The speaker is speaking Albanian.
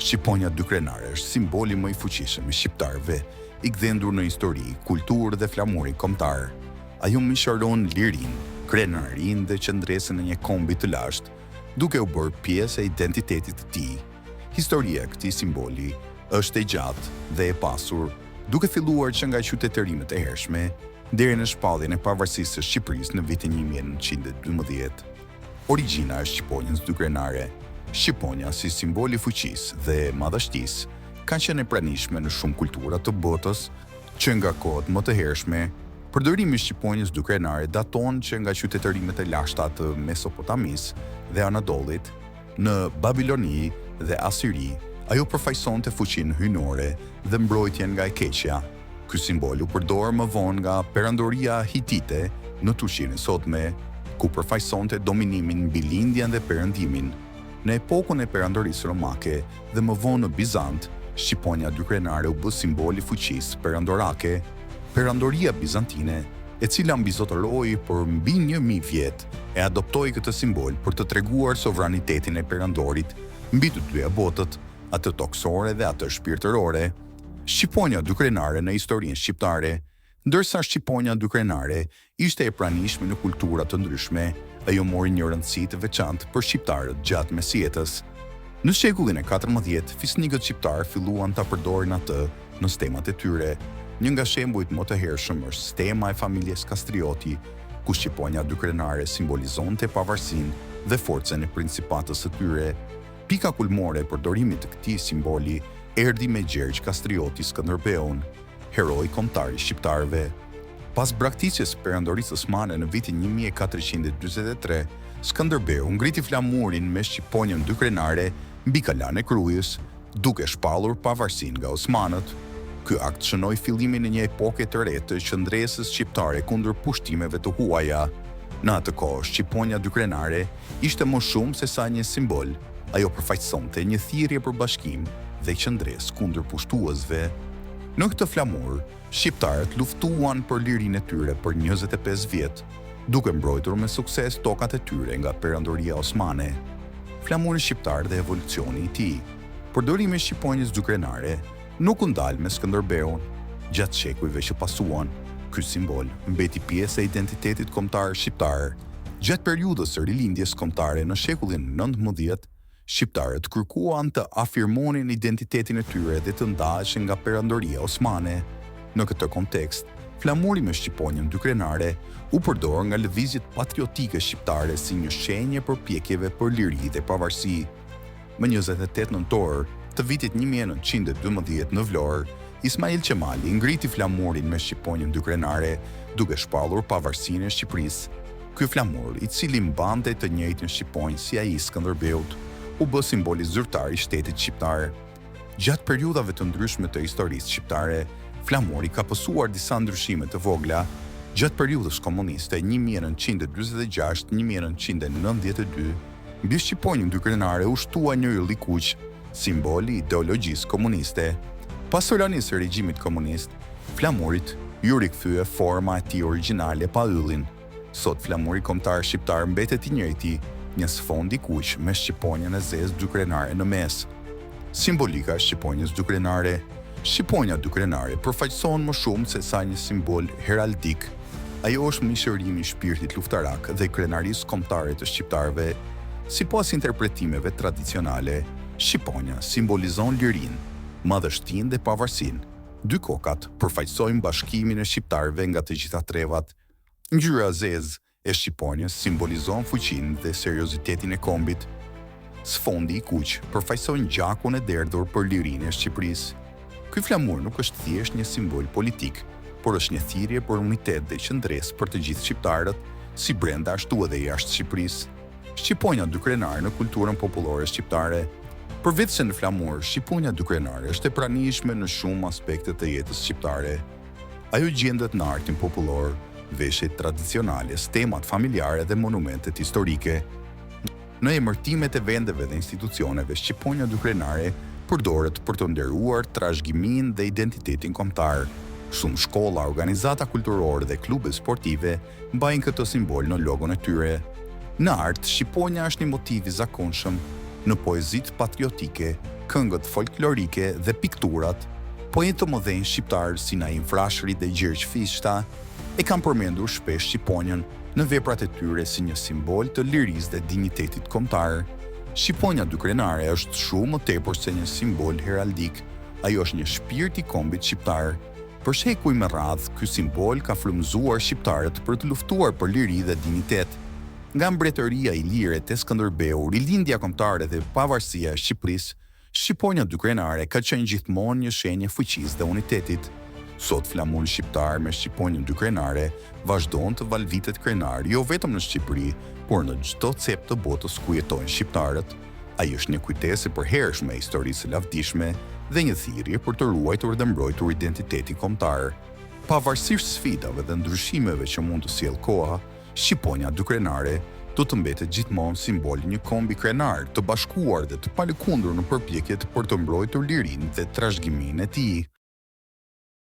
Shqiponja dykrenare është simboli më i fuqishëm i shqiptarëve, i gdhendur në histori, kulturë dhe flamuri kombëtar. Ajo misharon lirinë, krenarinë dhe qëndresën e një kombi të lashtë, duke u bërë pjesë e identitetit të tij. Historia e këtij simboli është e gjatë dhe e pasur, duke filluar që nga qytetërimet e hershme deri në shpalljen e pavarësisë së Shqipërisë në vitin 1912. Origjina e shqiponjës dykrenare. Shqiponja si simbol i fuqisë dhe madhështisë ka qenë e pranishme në shumë kultura të botës, që nga kohët më të hershme, përdorimi i shqiponjës dykrenare daton që nga qytetërimet e lashta të Mesopotamisë dhe Anadollit, në Babiloni dhe Asiri, ajo përfaqësonte fuqinë hyjnore dhe mbrojtjen nga e keqja. Ky simbol u përdor më vonë nga perandoria hitite në Turqinë e sotme, ku përfaqësonte dominimin mbi lindjen dhe perëndimin. Në epokën e perandorisë romake dhe më vonë në Bizant, shqiponja dykrenare u bë simbol i fuqisë perandorake. Perandoria bizantine, e cila mbizotëroi për mbi 1000 vjet, e adoptoi këtë simbol për të treguar sovranitetin e perandorit mbi të dyja botët, atë toksore dhe atë shpirtërore. Shqiponja dykrenare në historinë shqiptare. Ndërsa shqiponja dykrenare ishte e pranishme në kultura të ndryshme, ajo mori një rëndësi të veçantë për shqiptarët gjatë mesjetës. Në shekullin e 14, fisnikët shqiptar filluan ta përdorin atë në stemat e tyre. Një nga shembujt më të hershëm është stema e familjes Kastrioti, ku shqiponja dykrenare simbolizonte pavarësinë dhe forcën e principatës së tyre. Pika kulmore e përdorimit të këtij simboli erdhi me Gjergj Kastrioti Skënderbeun, heroi kombëtar i shqiptarëve. Pas braktisjes së perandorisë osmane në vitin 1443, Skënderbeu ngriti flamurin me shqiponjën dykrenare mbi Kalan e Krujës, duke shpallur pavarësinë nga osmanët. Ky akt shënoi fillimin e një epoke të re të qëndresës shqiptare kundër pushtimeve të huaja. Në atë kohë, shqiponja dykrenare ishte më shumë se sa një simbol. Ajo përfaqësonte një thirrje për bashkim dhe qëndresë kundër pushtuesve. Në këtë flamur, shqiptarët luftuan për lirinë e tyre për 25 vjet, duke mbrojtur me sukses tokat e tyre nga perandoria osmane. Flamuri shqiptar dhe evolucioni i tij. Përdorimi i shqiponjës dykrenare nuk u ndal me Skënderbeun. Gjatë shekujve që pasuan, ky simbol mbeti pjesë e identitetit kombëtar shqiptar. Gjatë periudhës së rilindjes kombëtare në shekullin 19, shqiptarët kërkuan të afirmonin identitetin e tyre dhe të ndaheshin nga perandoria osmane. Në këtë kontekst, flamuri me shqiponjën dykrenare u përdor nga lëvizjet patriotike shqiptare si një shenjë përpjekjeve për liri dhe pavarësi. Më 28 nëntor të vitit 1912 në Vlorë, Ismail Qemali ngriti flamurin me shqiponjën dykrenare duke shpallur pavarësinë e Shqipërisë. Ky flamur, i cili mbante të njëjtin shqiponjë si ai i Skënderbeut, u bë simboli zyrtar i shtetit shqiptar. Gjatë periudhave të ndryshme të historisë shqiptare, flamuri ka pasur disa ndryshime të vogla. Gjatë periudhës komuniste 1926-1992, mbi shqiponjën dykrenare u shtua një yll i kuq, simboli i ideologjisë komuniste. Pas solanisë së regjimit komunist, flamurit ju rikthye forma e tij origjinale pa yllin. Sot flamuri kombëtar shqiptar mbetet i njëjti, një sfond i kuq me shqiponjën e zezë dykrenare në mes. Simbolika e shqiponjës dykrenare. Shqiponja dykrenare përfaqëson më shumë se sa një simbol heraldik. Ajo është mishërimi i shpirtit luftarak dhe krenarisë kombëtare të shqiptarëve. Sipas interpretimeve tradicionale, shqiponja simbolizon lirinë, madhështinë dhe pavarësinë. Dy kokat përfaqësojnë bashkimin e shqiptarëve nga të gjitha trevat. Ngjyra zezë e shqiponjës simbolizon fuqinë dhe seriozitetin e kombit. Sfondi i kuq përfaqëson gjakun e derdhur për lirinë e Shqipërisë. Ky flamur nuk është thjesht një simbol politik, por është një thirrje për unitet dhe qëndresë për të gjithë shqiptarët, si brenda ashtu edhe jashtë Shqipërisë. Shqiponja dykrenare në kulturën popullore shqiptare. Përveç se në flamur, shqiponja dykrenare është e pranishme në shumë aspekte të jetës shqiptare. Ajo gjendet në artin popullor, veshjet tradicionale, stemat familjare dhe monumentet historike. Në emërtimet e vendeve dhe institucioneve, shqiponja dykrenare përdoret për të nderuar trashëgiminë dhe identitetin kombëtar. Shumë shkolla, organizata kulturore dhe klube sportive mbajnë këtë simbol në logon e tyre. Në art, shqiponja është një motiv i zakonshëm. Në poezitë patriotike, këngët folklorike dhe pikturat, poetë modern shqiptar si Naim Frashëri dhe Gjergj Fishta e kanë përmendur shpesh shqiponjën në veprat e tyre si një simbol të lirisë dhe dinjitetit kombëtar. Shqiponja dykrenare është shumë më tepër se një simbol heraldik, ajo është një shpirt i kombit shqiptar. Për shekuj me radhë, ky simbol ka frymëzuar shqiptarët për të luftuar për liri dhe dinjitet. Nga mbretëria ilire te Skënderbeu, rilindja kombëtare dhe pavarësia e Shqipërisë, shqiponja dykrenare ka qenë gjithmonë një shenjë fuqisë dhe unitetit. Sot flamuri shqiptar me shqiponjën dykrenare vazhdon të valvitet krenar jo vetëm në Shqipëri, por në çdo cep të botës ku jetojnë shqiptarët. Ai është një kujtesë e përhershme e historisë së lavdishme dhe një thirrje për të ruajtur dhe mbrojtur identitetin kombëtar. Pavarësisht sfidave dhe ndryshimeve që mund të sjellë koha, shqiponja dykrenare do të mbetet gjithmonë simbol një kombi krenar të bashkuar dhe të palëkundur në përpjekjet për të mbrojtur lirinë dhe trashëgiminë e tij.